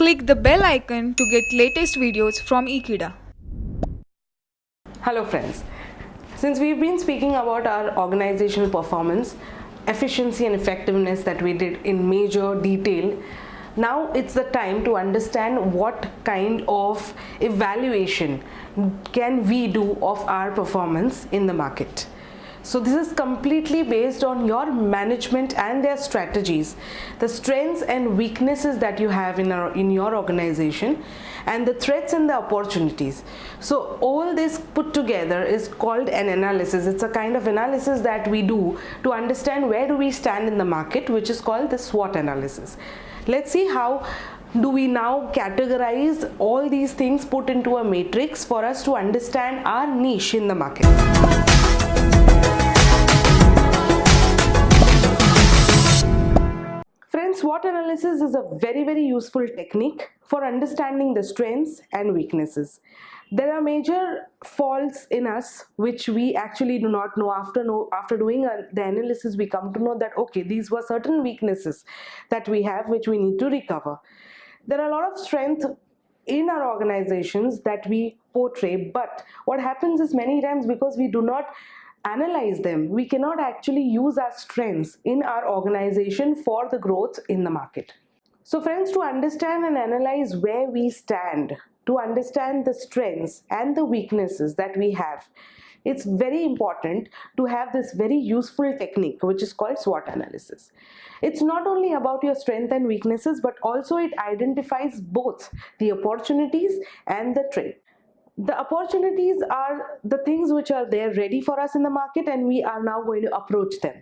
Click the bell icon to get latest videos from Ekeeda. Hello friends, since we've been speaking about our organizational performance, efficiency and effectiveness that we did in major detail, now it's the time to understand what kind of evaluation can we do of our performance in the market. So this is completely based on your management and their strategies, the strengths and weaknesses that you have in your organization, and the threats and the opportunities. So all this put together is called an analysis. It's a kind of analysis that we do to understand where do we stand in the market, which is called the SWOT analysis. Let's see how do we now categorize all these things put into a matrix for us to understand our niche in the market. Friends, SWOT analysis is a very useful technique for understanding the strengths and weaknesses. There are major faults in us which we actually do not know. After doing the analysis, we come to know that okay, these were certain weaknesses that we have which we need to recover. There are a lot of strength in our organizations that we portray, but what happens is many times because we do not analyze them, we cannot actually use our strengths in our organization for the growth in the market. So friends, to understand and analyze where we stand, to understand the strengths and the weaknesses that we have, it's very important to have this very useful technique which is called SWOT analysis. It's not only about your strengths and weaknesses, but also it identifies both the opportunities and the threat. The opportunities are the things which are there ready for us in the market, and we are now going to approach them.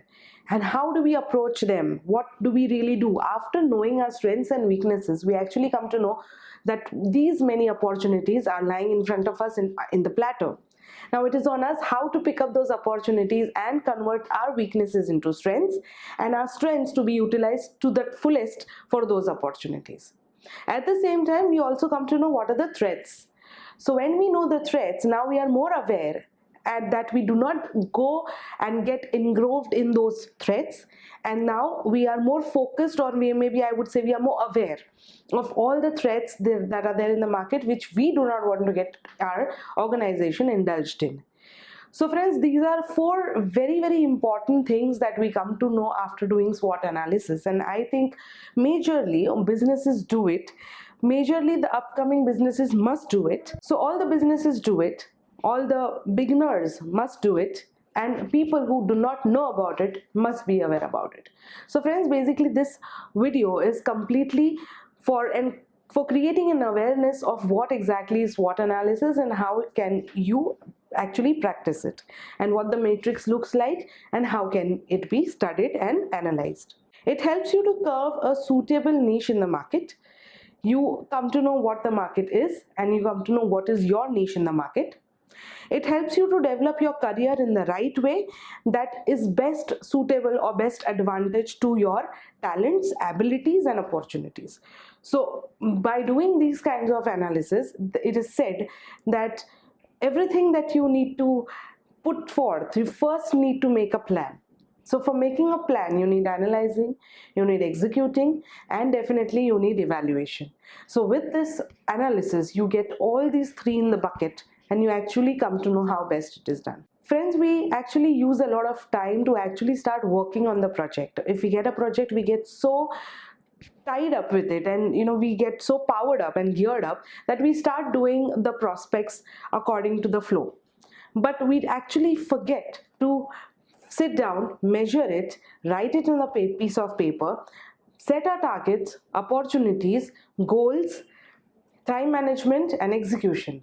And how do we approach them? What do we really do? After knowing our strengths and weaknesses, we actually come to know that these many opportunities are lying in front of us in the plateau. Now it is on us how to pick up those opportunities and convert our weaknesses into strengths, and our strengths to be utilized to the fullest for those opportunities. At the same time, we also come to know what are the threats. So when we know the threats, now we are more aware and that we do not go and get engulfed in those threats, and now we are more focused, or maybe I would say we are more aware of all the threats that are there in the market which we do not want to get our organization indulged in. So friends, these are four very important things that we come to know after doing SWOT analysis, and I think majorly businesses do it. Majorly the upcoming businesses must do it. So all the businesses do it, all the beginners must do it, and people who do not know about it must be aware about it. So friends, basically this video is completely for creating an awareness of what exactly is SWOT analysis and how can you actually practice it, and what the matrix looks like and how can it be studied and analyzed. It helps you to carve a suitable niche in the market. You come to know what the market is, and you come to know what is your niche in the market. It helps you to develop your career in the right way that is best suitable or best advantage to your talents, abilities and opportunities. So by doing these kinds of analysis, it is said that everything that you need to put forth, you first need to make a plan. So for making a plan, you need analyzing, you need executing, and definitely you need evaluation. So with this analysis, you get all these three in the bucket, and you actually come to know how best it is done. Friends, we actually use a lot of time to actually start working on the project. If we get a project, we get so tied up with it, and we get so powered up and geared up that we start doing the prospects according to the flow. But we actually forget to sit down, measure it, write it on a piece of paper, set our targets, opportunities, goals, time management and execution.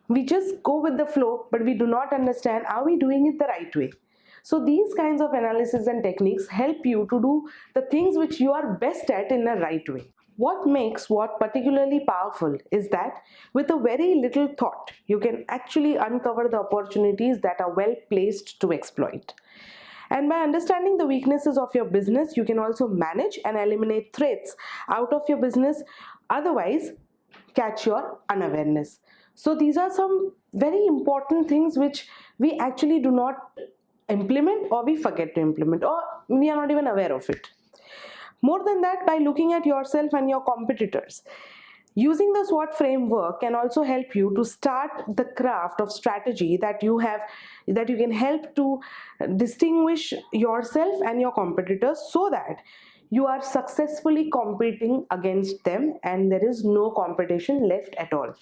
We just go with the flow, but we do not understand are we doing it the right way. So these kinds of analysis and techniques help you to do the things which you are best at in a right way. What makes SWOT particularly powerful is that with a very little thought, you can actually uncover the opportunities that are well placed to exploit. And by understanding the weaknesses of your business, you can also manage and eliminate threats out of your business, otherwise catch your unawareness. So these are some very important things which we actually do not implement, or we forget to implement, or we are not even aware of it. More than that, by looking at yourself and your competitors, Using the SWOT framework can also help you to start the craft of strategy that you can help to distinguish yourself and your competitors, so that you are successfully competing against them and there is no competition left at all.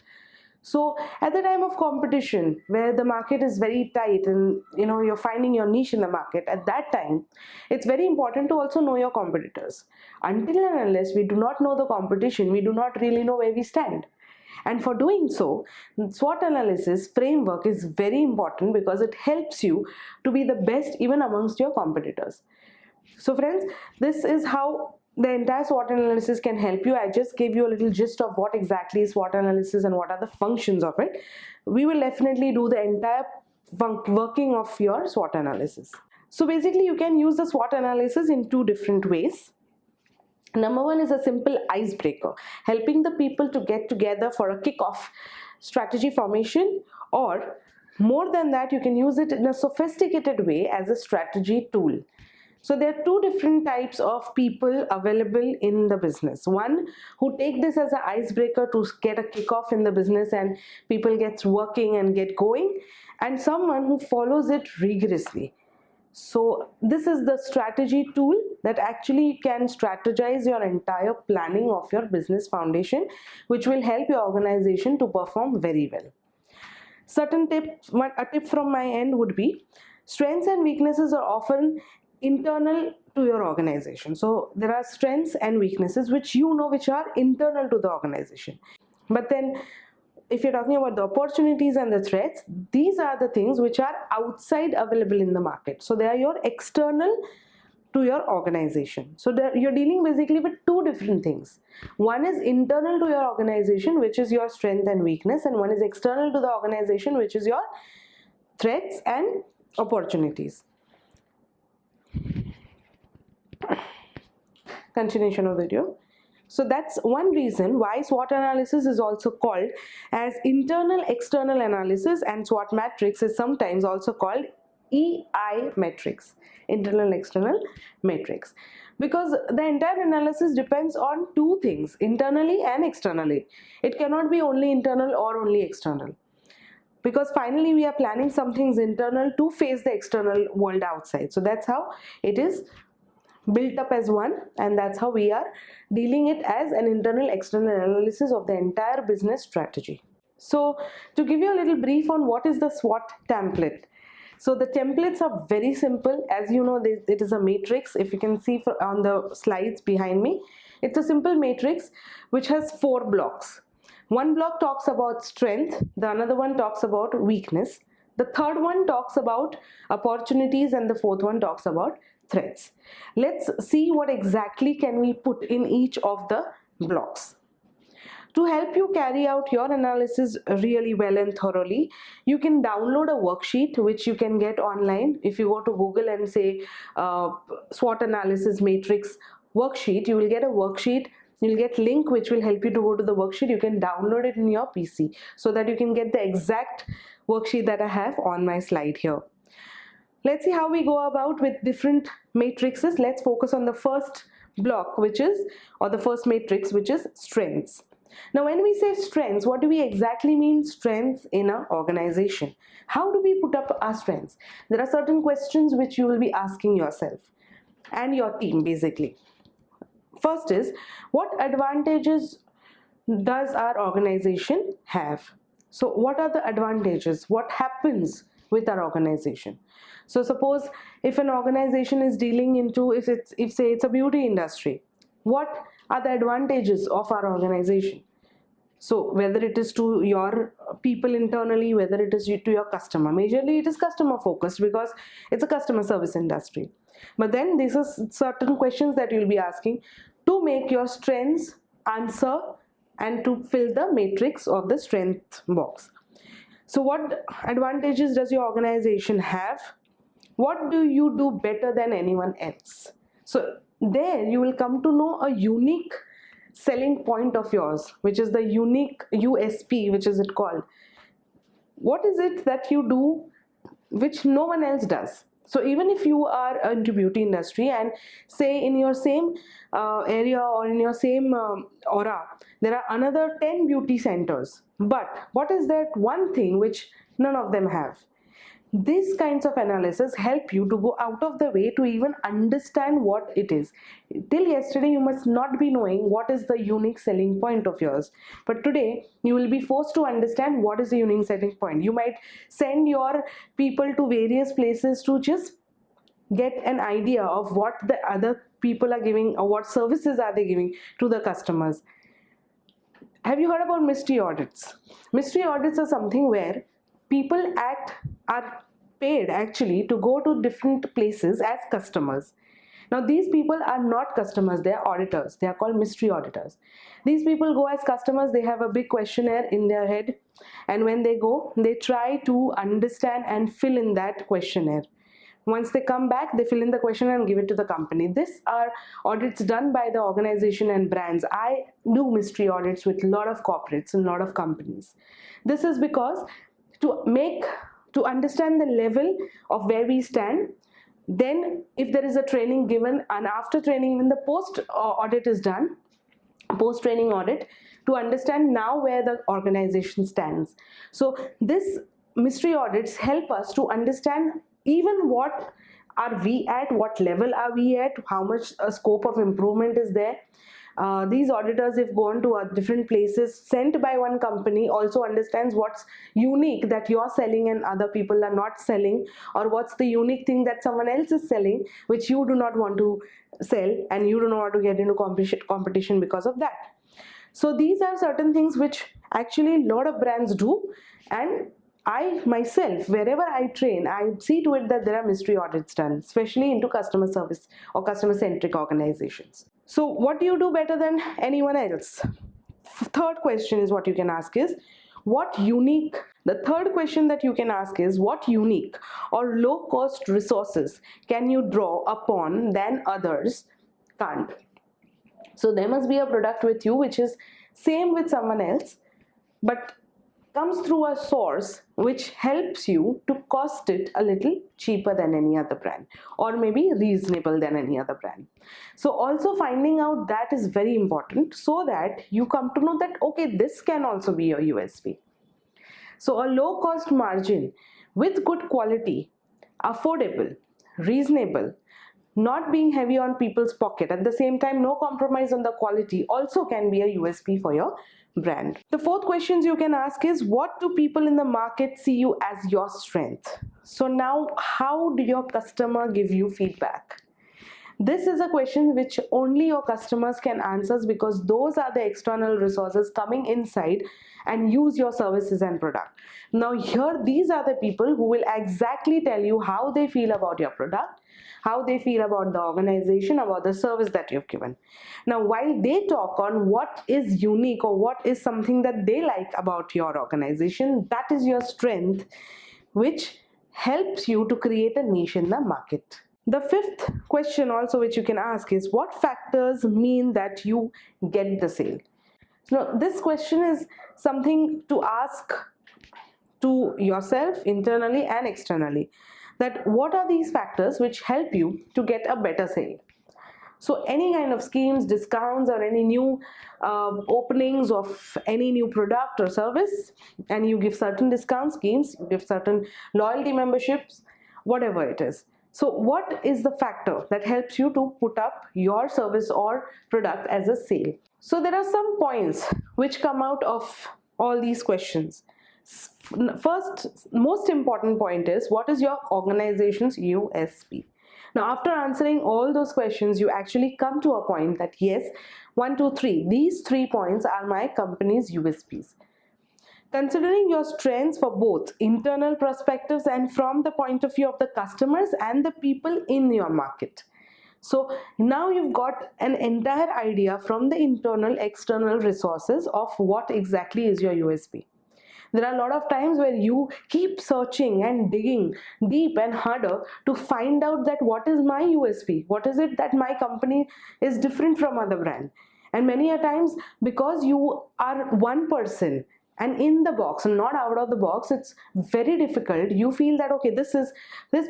So at the time of competition where the market is very tight and you're finding your niche in the market, at that time it's very important to also know your competitors. Until and unless we do not know the competition, we do not really know where we stand. And for doing so, SWOT analysis framework is very important because it helps you to be the best even amongst your competitors. So friends, this is how the entire SWOT analysis can help you. I just gave you a little gist of what exactly is SWOT analysis and what are the functions of it. We will definitely do the entire working of your SWOT analysis. So basically you can use the SWOT analysis in two different ways. Number one is a simple icebreaker, helping the people to get together for a kick-off strategy formation, or more than that, you can use it in a sophisticated way as a strategy tool. So there are two different types of people available in the business. One who take this as an icebreaker to get a kickoff in the business and people get working and get going, and someone who follows it rigorously. So this is the strategy tool that actually can strategize your entire planning of your business foundation, which will help your organization to perform very well. A tip from my end would be, strengths and weaknesses are often internal to your organization. So there are strengths and weaknesses which which are internal to the organization. But then if you're talking about the opportunities and the threats, these are the things which are outside available in the market. So they are your external to your organization. So you're dealing basically with two different things. One is internal to your organization, which is your strength and weakness, and one is external to the organization, which is your threats and opportunities. Continuation of the video. So that's one reason why SWOT analysis is also called as internal external analysis, and SWOT matrix is sometimes also called EI matrix, internal external matrix, because the entire analysis depends on two things, internally and externally. It cannot be only internal or only external, because finally we are planning some things internal to face the external world outside. So that's how it is built up as one, and that's how we are dealing it as an internal external analysis of the entire business strategy. So to give you a little brief on what is the SWOT template. So the templates are very simple. As you know, it is a matrix. If you can see on the slides behind me, it's a simple matrix which has 4 blocks. One block talks about strength, the another one talks about weakness, the third one talks about opportunities, and the fourth one talks about threats. Let's see what exactly can we put in each of the blocks. To help you carry out your analysis really well and thoroughly, you can download a worksheet which you can get online. If you go to Google and say SWOT Analysis Matrix worksheet, you will get a worksheet. You'll get link which will help you to go to the worksheet. You can download it in your PC so that you can get the exact worksheet that I have on my slide here. Let's see how we go about with different matrices. Let's focus on the first block, the first matrix, which is strengths. Now, when we say strengths, what do we exactly mean strengths in an organization? How do we put up our strengths? There are certain questions which you will be asking yourself and your team basically. First is, what advantages does our organization have? So what are the advantages? What happens with our organization? So suppose if an organization is dealing into, if say it's a beauty industry, what are the advantages of our organization? So whether it is to your people internally, whether it is to your customer, majorly it is customer focused because it's a customer service industry. But then these are certain questions that you'll be asking to make your strengths answer and to fill the matrix of the strength box. So what advantages does your organization have? What do you do better than anyone else? So there you will come to know a unique selling point of yours, which is the unique USP, which is it called. What is it that you do which no one else does? So even if you are into beauty industry and say in your same area or in your same aura, there are another 10 beauty centers, but what is that one thing which none of them have? These kinds of analysis help you to go out of the way to even understand what it is. Till yesterday, you must not be knowing what is the unique selling point of yours. But today, you will be forced to understand what is the unique selling point. You might send your people to various places to just get an idea of what the other people are giving or what services are they giving to the customers. Have you heard about mystery audits? Mystery audits are something where people are paid actually to go to different places as customers. Now these people are not customers, they are auditors. They are called mystery auditors. These people go as customers, they have a big questionnaire in their head, and when they go, they try to understand and fill in that questionnaire. Once they come back, they fill in the question and give it to the company. These are audits done by the organization and brands. I do mystery audits with a lot of corporates and a lot of companies. This is because to understand the level of where we stand. Then if there is a training given, and after training, when the post audit is done, post training audit, to understand now where the organization stands. So this mystery audits help us to understand even what are we at, what level are we at, how much scope of improvement is there. These auditors, if gone to different places sent by one company, also understands what's unique that you're selling and other people are not selling, or what's the unique thing that someone else is selling which you do not want to sell, and you do not want to get into competition because of that. So these are certain things which actually a lot of brands do, and I myself, wherever I train, I see to it that there are mystery audits done, especially into customer service or customer centric organizations. So what do you do better than anyone else? Third question is what you can ask is, the third question that you can ask is, what unique or low cost resources can you draw upon than others can't? So there must be a product with you which is same with someone else, but comes through a source which helps you to cost it a little cheaper than any other brand, or maybe reasonable than any other brand. So also finding out that is very important, so that you come to know that okay, this can also be your USP. So a low cost margin with good quality, affordable, reasonable, not being heavy on people's pocket, at the same time no compromise on the quality, also can be a USP for your brand. The fourth questions you can ask is, what do people in the market see you as your strength? So now, how do your customer give you feedback? This is a question which only your customers can answer, because those are the external resources coming inside and use your services and product. Now here, these are the people who will exactly tell you how they feel about your product, how they feel about the organization, about the service that you've given. Now while they talk on what is unique or what is something that they like about your organization, that is your strength, which helps you to create a niche in the market. The fifth question also which you can ask is, what factors mean that you get the sale? Now this question is something to ask to yourself internally and externally, that what are these factors which help you to get a better sale? So any kind of schemes, discounts, or any new openings of any new product or service, and you give certain discount schemes, you give certain loyalty memberships, whatever it is. So what is the factor that helps you to put up your service or product as a sale? So there are some points which come out of all these questions. First, most important point is, what is your organization's USP? Now after answering all those questions, you actually come to a point that yes, 1, 2, 3, these 3 points are my company's USPs. Considering your strengths for both internal perspectives and from the point of view of the customers and the people in your market. So now you've got an entire idea from the internal, external resources of what exactly is your USP. There are a lot of times where you keep searching and digging deep and harder to find out that what is my USP, what is it that my company is different from other brand. And many a times, because you are one person and in the box, not out of the box. It's very difficult. You feel that okay, this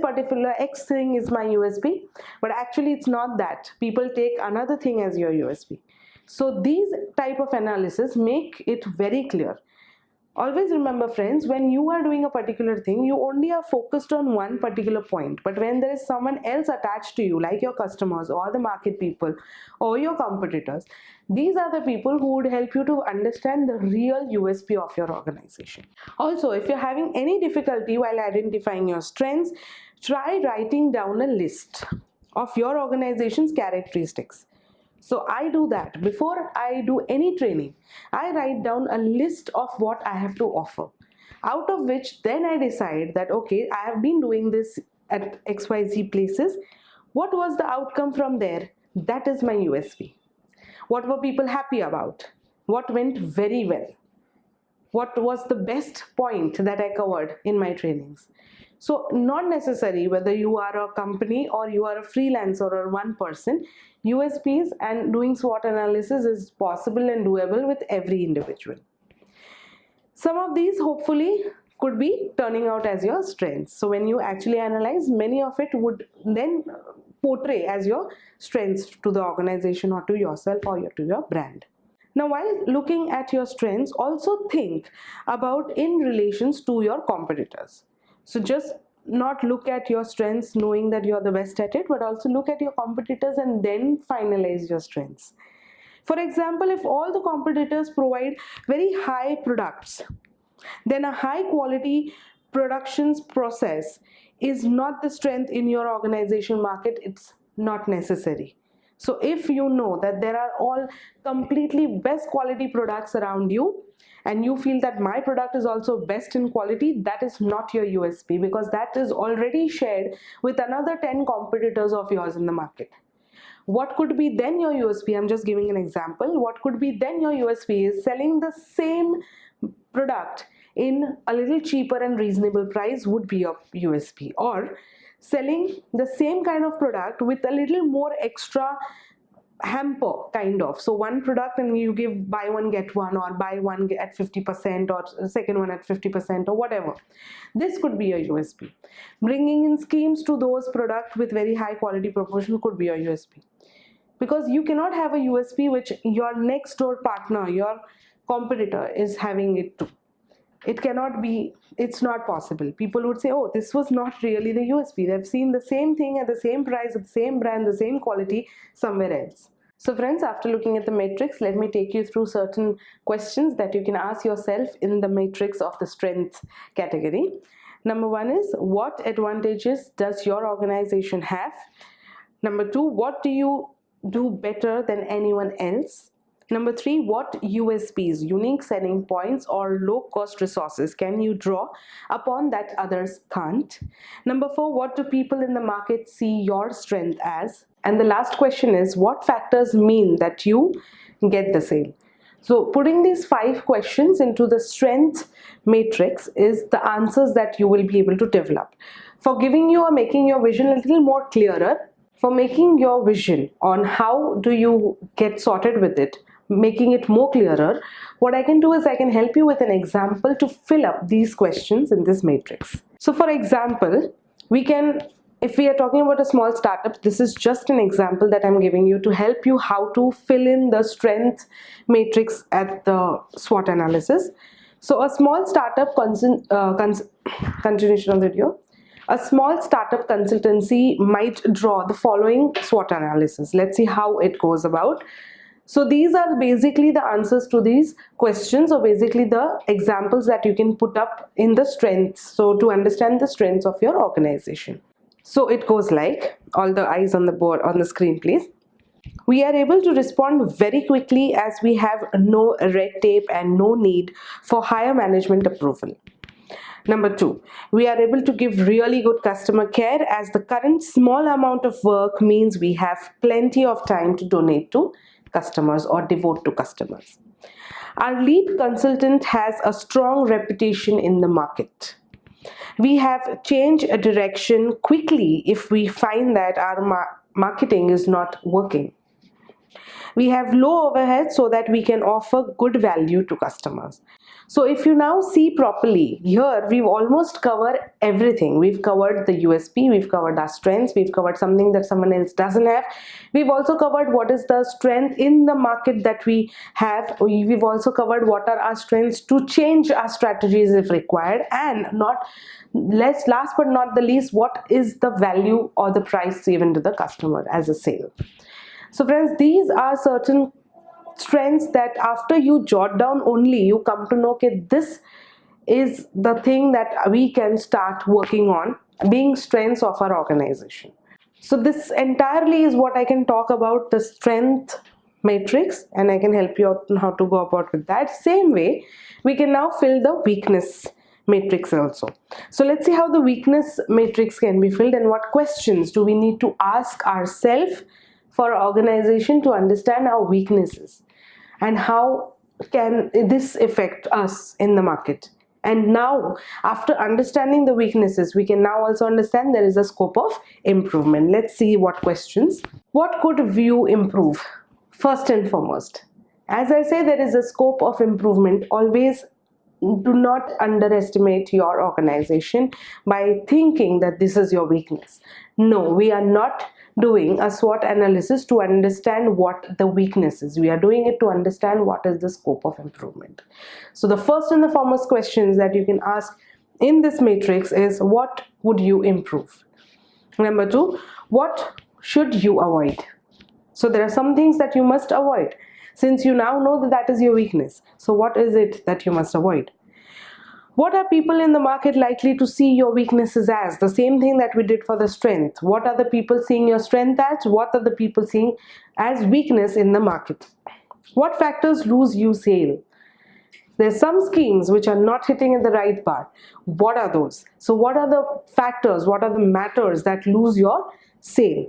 particular X thing is my USP, but actually it's not that. People take another thing as your USP. So these type of analysis make it very clear. Always remember, friends, when you are doing a particular thing, you only are focused on one particular point. But when there is someone else attached to you, like your customers or the market people or your competitors, these are the people who would help you to understand the real USP of your organization. Also, if you're having any difficulty while identifying your strengths, try writing down a list of your organization's characteristics. So I do that before I do any training. I write down a list of what I have to offer, out of which then I decide that okay, I have been doing this at XYZ places. What was the outcome from there? That is my USP. What were people happy about? What went very well? What was the best point that I covered in my trainings? So not necessary whether you are a company or you are a freelancer or one person, USPs and doing SWOT analysis is possible and doable with every individual. Some of these hopefully could be turning out as your strengths. So when you actually analyze, many of it would then portray as your strengths to the organization or to yourself or to your brand. Now, while looking at your strengths, also think about in relations to your competitors. So just not look at your strengths knowing that you're the best at it, but also look at your competitors and then finalize your strengths. For example, if all the competitors provide very high products, then a high quality productions process is not the strength in your organization market. It's not necessary. So if you know that there are all completely best quality products around you and you feel that my product is also best in quality, that is not your USP, because that is already shared with another 10 competitors of yours in the market. What could be then your USP? I'm just giving an example. What could be then your USP is selling the same product in a little cheaper and reasonable price would be your USP, or selling the same kind of product with a little more extra hamper kind of. So one product and you give buy one get one, or buy one at 50%, or second one at 50%, or whatever. This could be a USP. Bringing in schemes to those products with very high quality proportion could be a USP, because you cannot have a USP which your next door partner, your competitor is having it too. It cannot be, it's not possible. People would say, oh, this was not really the USP. They've seen the same thing at the same price, at the same brand, the same quality somewhere else. So friends, after looking at the matrix, let me take you through certain questions that you can ask yourself in the matrix of the strength category. Number one is, what advantages does your organization have? Number two, what do you do better than anyone else? Number three, what USPs, unique selling points or low-cost resources can you draw upon that others can't? Number four, what do people in the market see your strength as? And the last question is, what factors mean that you get the sale? So putting these 5 questions into the strength matrix is the answers that you will be able to develop. For giving you or making your vision a little more clearer, for making your vision on how do you get sorted with it, making it more clearer, what I can do is I can help you with an example to fill up these questions in this matrix. So for example, if we are talking about a small startup, this is just an example that I'm giving you to help you how to fill in the strength matrix at the SWOT analysis. So a small startup continuation of the video. A small startup consultancy might draw the following SWOT analysis. Let's see how it goes about. So these are basically the answers to these questions, or basically the examples that you can put up in the strengths, so to understand the strengths of your organization. So it goes like, all the eyes on the board, on the screen please. We are able to respond very quickly as we have no red tape and no need for higher management approval. Number 2, we are able to give really good customer care as the current small amount of work means we have plenty of time to donate to customers or devote to customers. Our lead consultant has a strong reputation in the market. We have changed a direction quickly if we find that our marketing is not working. We have low overhead so that we can offer good value to customers. So if you now see properly, here we've almost covered everything. We've covered the USP, we've covered our strengths, we've covered something that someone else doesn't have. We've also covered what is the strength in the market that we have. We've also covered what are our strengths to change our strategies if required, and last but not the least, what is the value or the price given to the customer as a sale. So friends, these are certain strengths that after you jot down only, you come to know, okay, this is the thing that we can start working on, being strengths of our organization. So this entirely is what I can talk about the strength matrix, and I can help you out on how to go about with that. Same way, we can now fill the weakness matrix also. So let's see how the weakness matrix can be filled, and what questions do we need to ask ourselves for our organization to understand our weaknesses, and how can this affect us in the market. And now, after understanding the weaknesses, we can now also understand there is a scope of improvement. Let's see what questions. What could you improve? First and foremost, as I say, there is a scope of improvement. Always do not underestimate your organization by thinking that this is your weakness. No, we are not doing a SWOT analysis to understand what the weakness is. We are doing it to understand what is the scope of improvement. So the first and the foremost questions that you can ask in this matrix is, what would you improve? Number two, what should you avoid? So there are some things that you must avoid, since you now know that that is your weakness. So what is it that you must avoid? What are people in the market likely to see your weaknesses as? The same thing that we did for the strength. What are the people seeing your strength as? What are the people seeing as weakness in the market? What factors lose you sale? There's some schemes which are not hitting at the right part. What are those? So what are the factors? What are the matters that lose your sale?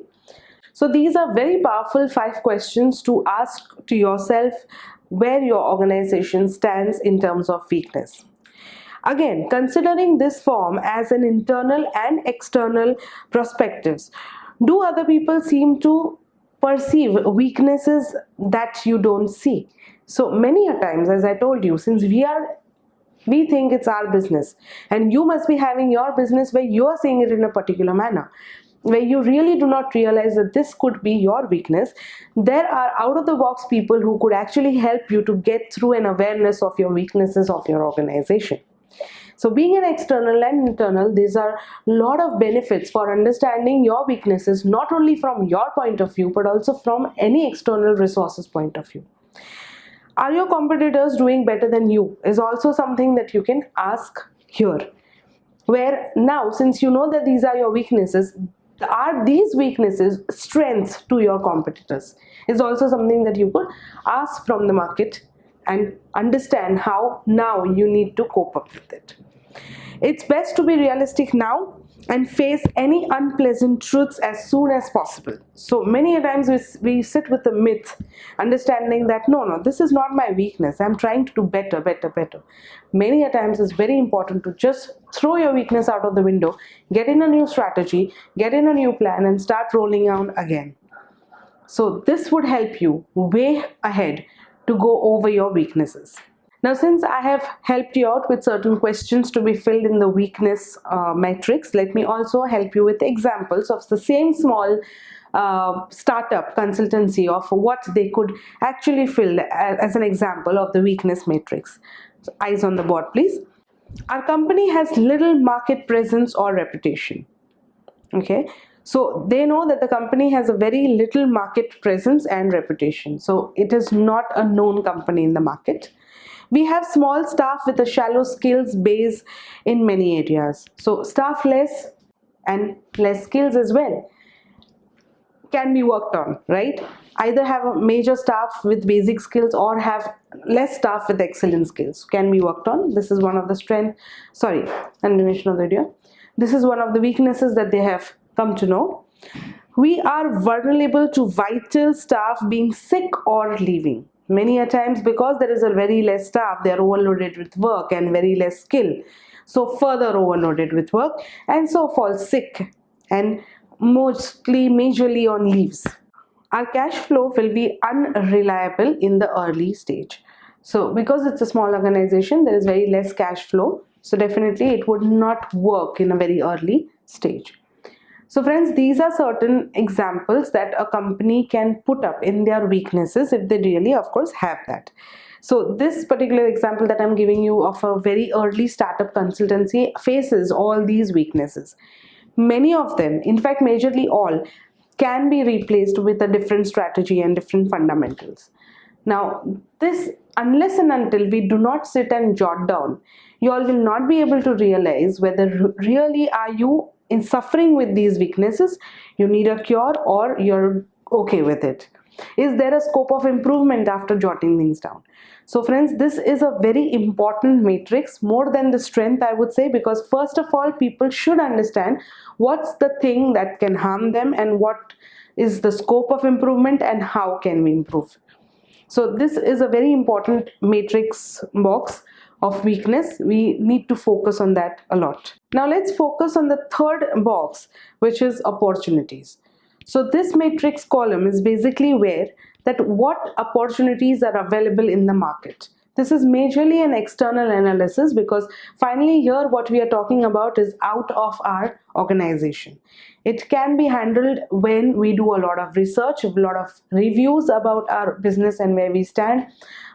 So these are very powerful 5 questions to ask to yourself where your organization stands in terms of weakness. Again, considering this form as an internal and external perspectives, do other people seem to perceive weaknesses that you don't see? So many a times, as I told you, since we think it's our business, and you must be having your business where you are seeing it in a particular manner, where you really do not realize that this could be your weakness. There are out-of-the-box people who could actually help you to get through an awareness of your weaknesses of your organization. So being an external and internal, these are a lot of benefits for understanding your weaknesses, not only from your point of view, but also from any external resources point of view. Are your competitors doing better than you? Is also something that you can ask here. Where now, since you know that these are your weaknesses, are these weaknesses strengths to your competitors? Is also something that you could ask from the market and understand how now you need to cope up with it. It's best to be realistic now and face any unpleasant truths as soon as possible. So many a times we sit with the myth, understanding that no, this is not my weakness. I'm trying to do better. Many a times it's very important to just throw your weakness out of the window, get in a new strategy, get in a new plan, and start rolling out again. So this would help you way ahead to go over your weaknesses. Now, since I have helped you out with certain questions to be filled in the weakness matrix, let me also help you with examples of the same small startup consultancy of what they could actually fill as an example of the weakness matrix. So, eyes on the board, please. Our company has little market presence or reputation. Okay, so they know that the company has a very little market presence and reputation. So it is not a known company in the market. We have small staff with a shallow skills base in many areas. So staff less and less skills as well can be worked on, right? Either have a major staff with basic skills or have less staff with excellent skills, can be worked on. This is one of the continuation of the video. This is one of the weaknesses that they have come to know. We are vulnerable to vital staff being sick or leaving. Many a times, because there is a very less staff, they are overloaded with work and very less skill. So further overloaded with work, and so fall sick and majorly on leaves. Our cash flow will be unreliable in the early stage. So because it's a small organization, there is very less cash flow. So definitely it would not work in a very early stage. So friends, these are certain examples that a company can put up in their weaknesses if they really, of course, have that. So this particular example that I'm giving you of a very early startup consultancy faces all these weaknesses. Many of them, in fact, majorly all, can be replaced with a different strategy and different fundamentals. Now, this, unless and until we do not sit and jot down, you all will not be able to realize whether really are you in suffering with these weaknesses, you need a cure, or you're okay with it. Is there a scope of improvement after jotting things down? So friends, this is a very important matrix, more than the strength, I would say, because first of all, people should understand what's the thing that can harm them and what is the scope of improvement and how can we improve. So this is a very important matrix box of weakness. We need to focus on that a lot. Now let's focus on the third box, which is opportunities. So this matrix column is basically where that what opportunities are available in the market. This is majorly an external analysis, because finally here what we are talking about is out of our organization. It can be handled when we do a lot of research, a lot of reviews about our business and where we stand.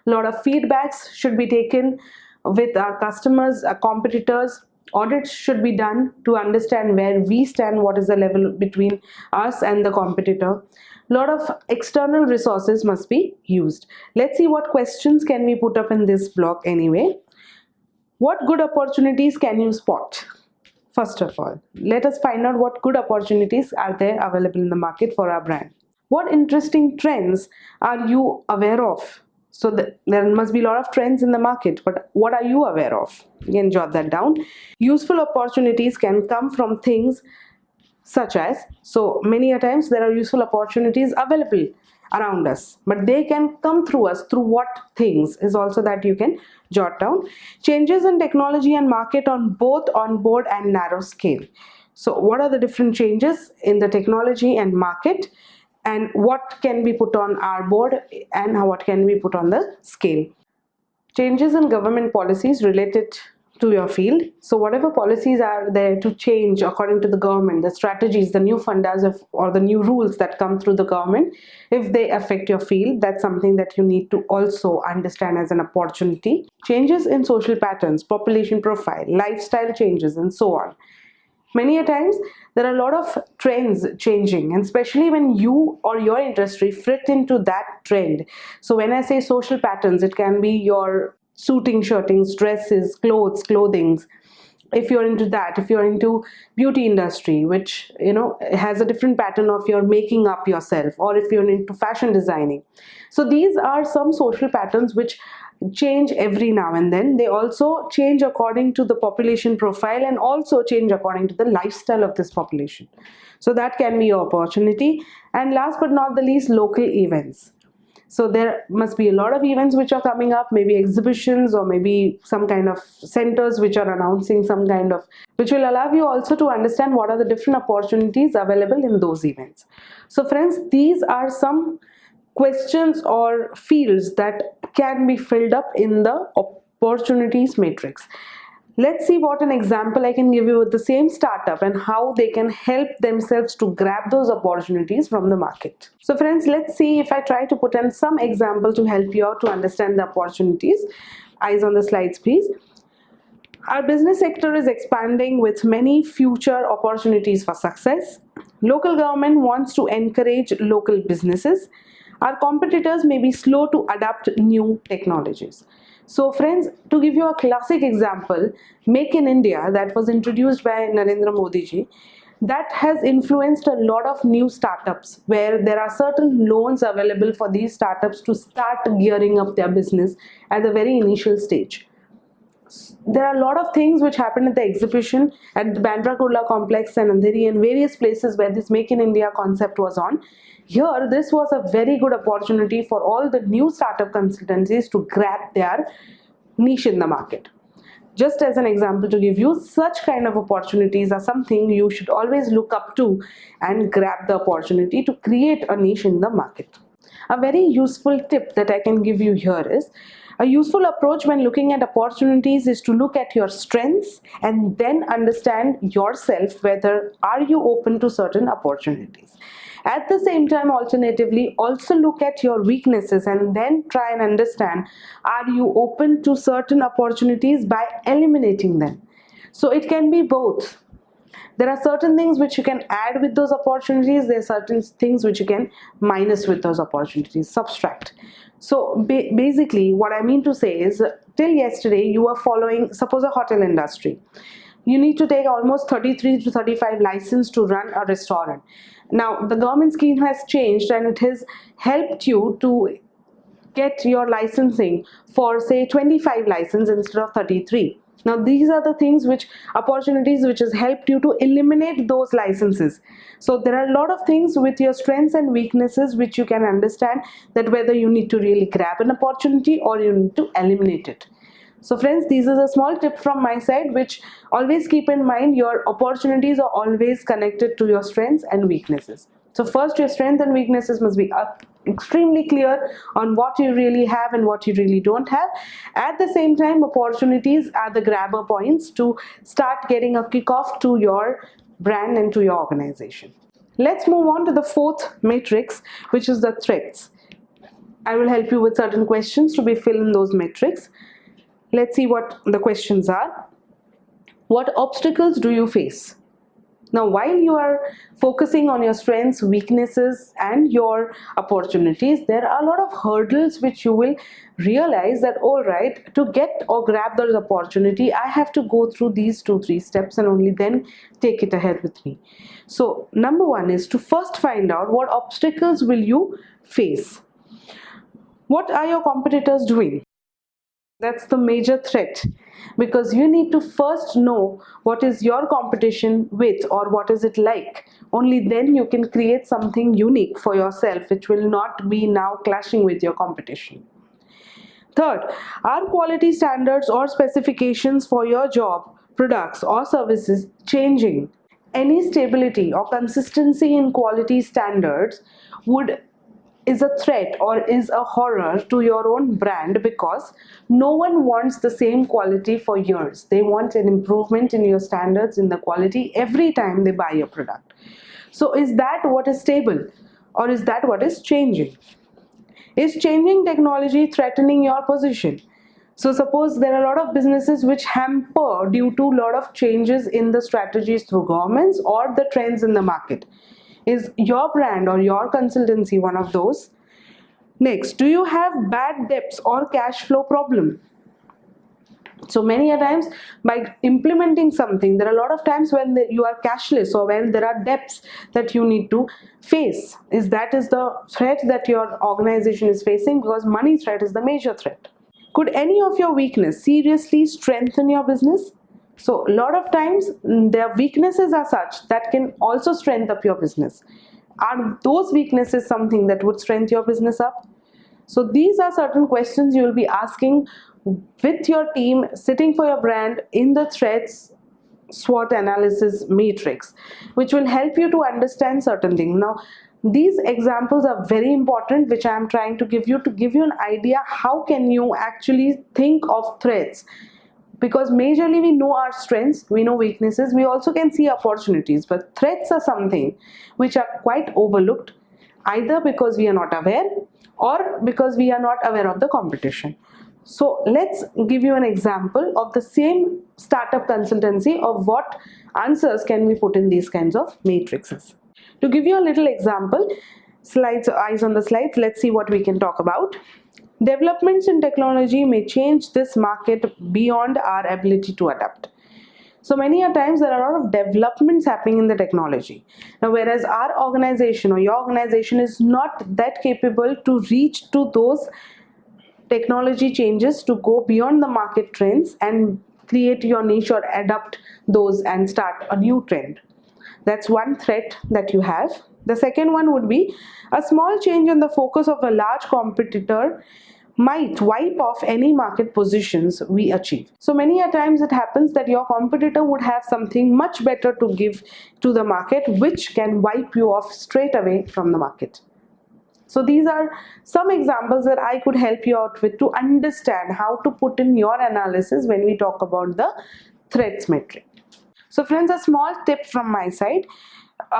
A lot of feedbacks should be taken with our customers, our competitors. Audits should be done to understand where we stand, what is the level between us and the competitor. A lot of external resources must be used. Let's see what questions can we put up in this block anyway. What good opportunities can you spot? First of all, let us find out what good opportunities are there available in the market for our brand. What interesting trends are you aware of? So there must be a lot of trends in the market, but what are you aware of? You can jot that down. Useful opportunities can come from things such as, so many a times there are useful opportunities available around us, but they can come through us through what things is also that you can jot down. Changes in technology and market on both on-board and narrow scale. So what are the different changes in the technology and market, and what can be put on our board and what can be put on the scale? Changes in government policies related to your field. So whatever policies are there to change according to the government, the strategies, the new fundas or the new rules that come through the government, if they affect your field, that's something that you need to also understand as an opportunity. Changes in social patterns, population profile, lifestyle changes, and so on. Many a times there are a lot of trends changing, and especially when you or your industry fit into that trend. So when I say social patterns, it can be your suiting, shirtings, dresses, clothes, clothings. If you're into that, if you're into beauty industry, which has a different pattern of your making up yourself, or if you're into fashion designing. So these are some social patterns which change every now and then. They also change according to the population profile and also change according to the lifestyle of this population. So that can be your opportunity. And last but not the least, local events. So there must be a lot of events which are coming up, maybe exhibitions or maybe some kind of centers which are announcing some kind of, which will allow you also to understand what are the different opportunities available in those events. So friends, these are some questions or fields that can be filled up in the opportunities matrix. Let's see what an example I can give you with the same startup and how they can help themselves to grab those opportunities from the market. So friends, let's see if I try to put in some example to help you out to understand the opportunities. Eyes on the slides, please. Our business sector is expanding with many future opportunities for success. Local government wants to encourage local businesses. Our competitors may be slow to adapt new technologies. So friends, to give you a classic example, Make in India, that was introduced by Narendra Modi ji, that has influenced a lot of new startups where there are certain loans available for these startups to start gearing up their business at the very initial stage. There are a lot of things which happened at the exhibition at the Bandra Kurla complex and Andheri and various places where this Make in India concept was on. Here, this was a very good opportunity for all the new startup consultancies to grab their niche in the market. Just as an example to give you, such kind of opportunities are something you should always look up to and grab the opportunity to create a niche in the market. A very useful tip that I can give you here is, a useful approach when looking at opportunities is to look at your strengths and then understand yourself whether are you open to certain opportunities. At the same time, alternatively, also look at your weaknesses and then try and understand, are you open to certain opportunities by eliminating them. So it can be both. There are certain things which you can add with those opportunities. There are certain things which you can minus with those opportunities, subtract. So basically what I mean to say is, till yesterday you were following, suppose, a hotel industry. You need to take almost 33 to 35 license to run a restaurant. Now the government scheme has changed and it has helped you to get your licensing for say 25 license instead of 33. Now these are the things which opportunities which has helped you to eliminate those licenses. So there are a lot of things with your strengths and weaknesses which you can understand, that whether you need to really grab an opportunity or you need to eliminate it. So friends, this is a small tip from my side, which always keep in mind your opportunities are always connected to your strengths and weaknesses. So first, your strengths and weaknesses must be extremely clear on what you really have and what you really don't have. At the same time, opportunities are the grabber points to start getting a kickoff to your brand and to your organization. Let's move on to the fourth matrix, which is the threats. I will help you with certain questions to be filled in those metrics. Let's see what the questions are. What obstacles do you face? Now, while you are focusing on your strengths, weaknesses, and your opportunities, there are a lot of hurdles which you will realize that, all right, to get or grab those opportunity, I have to go through these 2-3 steps and only then take it ahead with me. So, number one is to first find out what obstacles will you face. What are your competitors doing? That's the major threat, because you need to first know what is your competition with or what is it like. Only then you can create something unique for yourself which will not be now clashing with your competition. Third, are quality standards or specifications for your job, products or services changing? Any stability or consistency in quality standards is a threat or is a horror to your own brand, because no one wants the same quality for years. They want an improvement in your standards, in the quality, every time they buy your product. So is that what is stable, or is that what is changing? Is changing technology threatening your position? So suppose there are a lot of businesses which hamper due to a lot of changes in the strategies through governments or the trends in the market. Is your brand or your consultancy one of those? Next, do you have bad debts or cash flow problem? So many a times by implementing something, there are a lot of times when you are cashless or when there are debts that you need to face. That is the threat that your organization is facing, because money threat is the major threat. Could any of your weakness seriously strengthen your business? So a lot of times their weaknesses are such that can also strengthen up your business. Are those weaknesses something that would strengthen your business up? So these are certain questions you will be asking with your team, sitting for your brand in the threats SWOT analysis matrix, which will help you to understand certain things. Now, these examples are very important, which I am trying to give you an idea how can you actually think of threats. Because majorly we know our strengths, we know weaknesses, we also can see opportunities, but threats are something which are quite overlooked, either because we are not aware or because we are not aware of the competition. So let's give you an example of the same startup consultancy of what answers can we put in these kinds of matrices. To give you a little example, eyes on the slides, let's see what we can talk about. Developments in technology may change this market beyond our ability to adapt. So many a times there are a lot of developments happening in the technology. Now, whereas our organization or your organization is not that capable to reach to those technology changes, to go beyond the market trends and create your niche or adapt those and start a new trend. That's one threat that you have. The second one would be a small change in the focus of a large competitor might wipe off any market positions we achieve. So many a times it happens that your competitor would have something much better to give to the market, which can wipe you off straight away from the market. So these are some examples that I could help you out with to understand how to put in your analysis when we talk about the threats metric. So friends, a small tip from my side.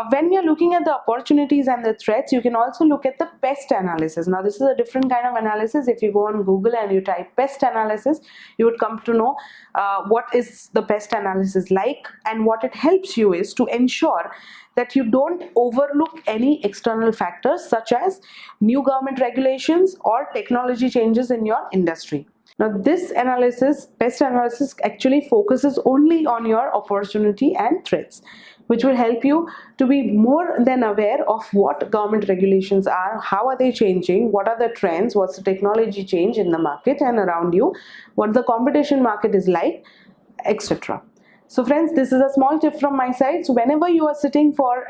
When you're looking at the opportunities and the threats, you can also look at the pest analysis. Now this is a different kind of analysis. If you go on Google and you type pest analysis, you would come to know what is the pest analysis like, and what it helps you is to ensure that you don't overlook any external factors such as new government regulations or technology changes in your industry. Now this analysis, pest analysis, actually focuses only on your opportunity and threats, which will help you to be more than aware of what government regulations are, how are they changing, what are the trends, what's the technology change in the market and around you, what the competition market is like, etc. So friends, this is a small tip from my side. So whenever you are sitting for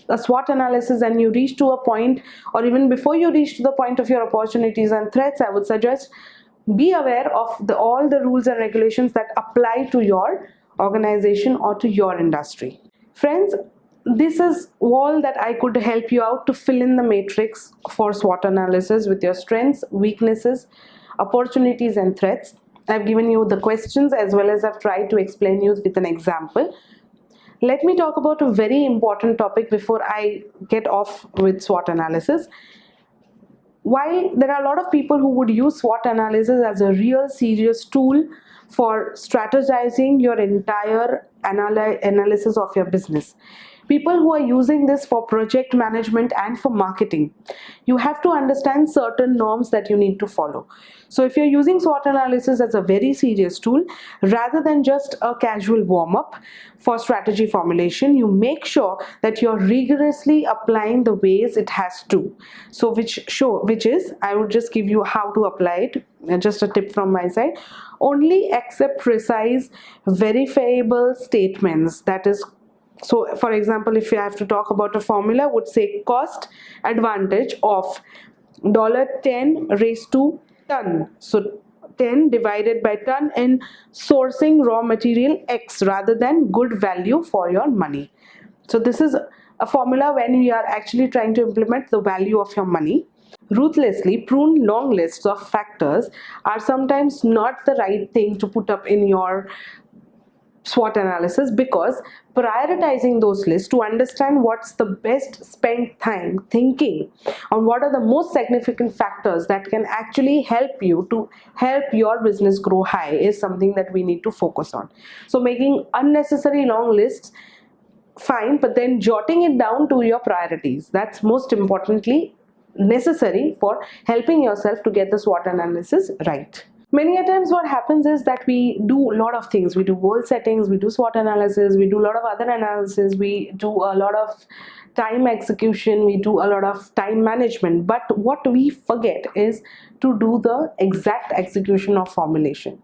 a SWOT analysis and you reach to a point, or even before you reach to the point of your opportunities and threats, I would suggest be aware of all the rules and regulations that apply to your organization or to your industry. Friends, this is all that I could help you out to fill in the matrix for SWOT analysis with your strengths, weaknesses, opportunities and threats. I've given you the questions as well as I've tried to explain you with an example. Let me talk about a very important topic before I get off with SWOT analysis. While there are a lot of people who would use SWOT analysis as a real serious tool for strategizing your entire analysis of your business, people who are using this for project management and for marketing, you have to understand certain norms that you need to follow. So if you're using SWOT analysis as a very serious tool rather than just a casual warm-up for strategy formulation, you make sure that you're rigorously applying the ways it has to. So which is, I would just give you how to apply it, just a tip from my side. Only accept precise, verifiable statements. That is, so for example, if you have to talk about a formula, would say cost advantage of $10 raised to ton. So 10 divided by ton in sourcing raw material X rather than good value for your money. So this is a formula when we are actually trying to implement the value of your money. Ruthlessly prune long lists of factors are sometimes not the right thing to put up in your SWOT analysis, because prioritizing those lists to understand what's the best spent time thinking on what are the most significant factors that can actually help you to help your business grow high is something that we need to focus on. So making unnecessary long lists, fine, but then jotting it down to your priorities, that's most importantly necessary for helping yourself to get the SWOT analysis right. Many a times what happens is that we do a lot of things. We do goal settings, we do SWOT analysis, we do a lot of other analysis, we do a lot of time execution, we do a lot of time management. But what we forget is to do the exact execution of formulation.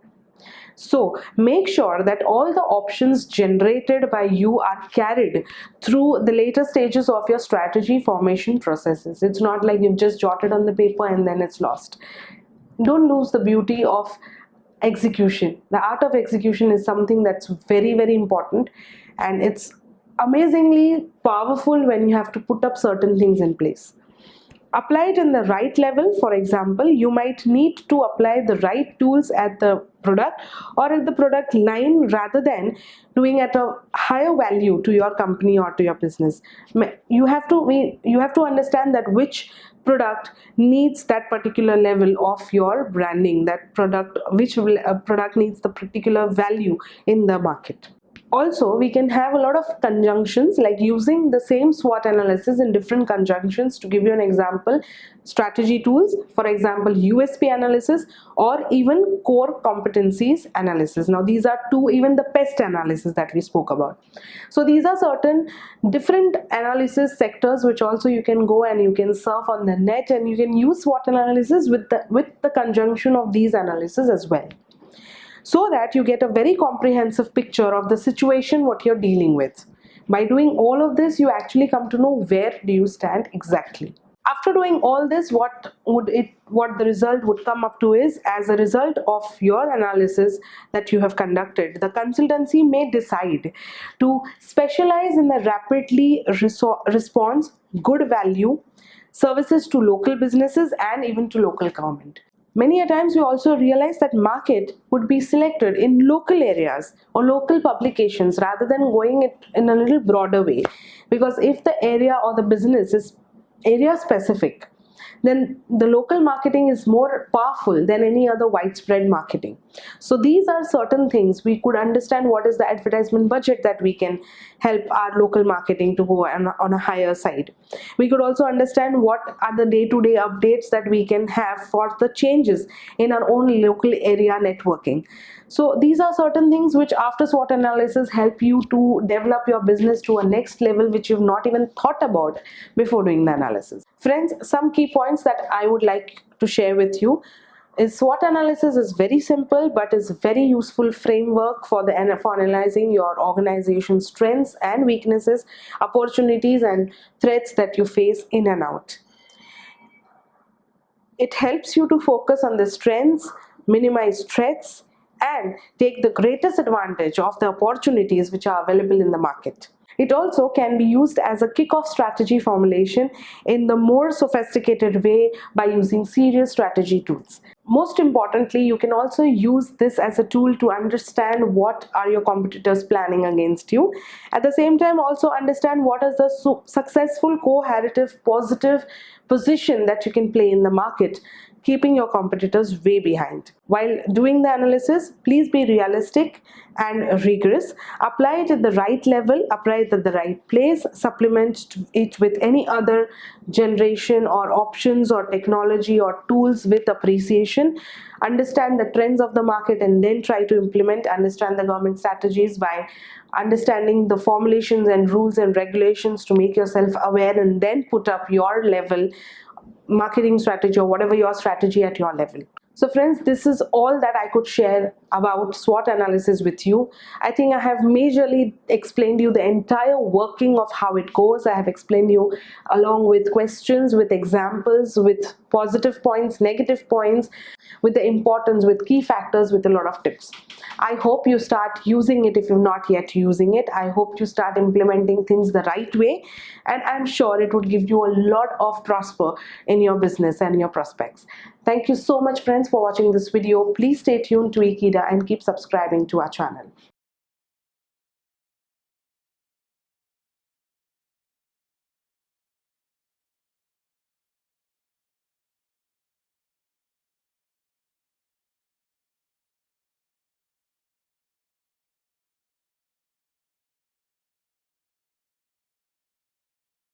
So make sure that all the options generated by you are carried through the later stages of your strategy formation processes. It's not like you've just jotted on the paper and then it's lost. Don't lose the beauty of execution. The art of execution is something that's very, very important, and it's amazingly powerful when you have to put up certain things in place. Apply it in the right level. For example, you might need to apply the right tools at the product or at the product line rather than doing at a higher value to your company or to your business. You have to understand that which product needs that particular level of your branding, which product needs the particular value in the market. Also, we can have a lot of conjunctions, like using the same SWOT analysis in different conjunctions. To give you an example, strategy tools, for example, USP analysis, or even core competencies analysis. Now these are two, even the pest analysis that we spoke about. So these are certain different analysis sectors which also you can go and you can surf on the net, and you can use SWOT analysis with the conjunction of these analysis as well, so that you get a very comprehensive picture of the situation what you're dealing with. By doing all of this, you actually come to know where do you stand exactly. After doing all this, what the result would come up to is, as a result of your analysis that you have conducted, the consultancy may decide to specialize in the rapidly response, good value services to local businesses and even to local government. Many a times we also realize that market would be selected in local areas or local publications rather than going it in a little broader way, because if the area or the business is area specific, then the local marketing is more powerful than any other widespread marketing. So these are certain things. We could understand what is the advertisement budget that we can help our local marketing to go on a higher side. We could also understand what are the day-to-day updates that we can have for the changes in our own local area networking. So these are certain things which, after SWOT analysis, help you to develop your business to a next level which you've not even thought about before doing the analysis. Friends, some key points that I would like to share with you is SWOT analysis is very simple but is very useful framework for analyzing your organization's strengths and weaknesses, opportunities and threats that you face in and out. It helps you to focus on the strengths, minimize threats, and take the greatest advantage of the opportunities which are available in the market. It also can be used as a kickoff strategy formulation in the more sophisticated way by using serious strategy tools. Most importantly, you can also use this as a tool to understand what are your competitors planning against you. At the same time, also understand what is the successful, cohesive, positive position that you can play in the market, keeping your competitors way behind. While doing the analysis, please be realistic and rigorous. Apply it at the right level, apply it at the right place, supplement it with any other generation or options or technology or tools with appreciation. Understand the trends of the market and then try to understand the government strategies by understanding the formulations and rules and regulations to make yourself aware, and then put up your level marketing strategy or whatever your strategy at your level. So friends, this is all that I could share about SWOT analysis with you. I think I have majorly explained you the entire working of how it goes. I have explained you along with questions, with examples, with positive points, negative points, with the importance, with key factors, with a lot of tips. I hope you start using it if you're not yet using it. I hope you start implementing things the right way, and I'm sure it would give you a lot of prosper in your business and your prospects. Thank you so much, friends, for watching this video. Please stay tuned to Ikeda and keep subscribing to our channel.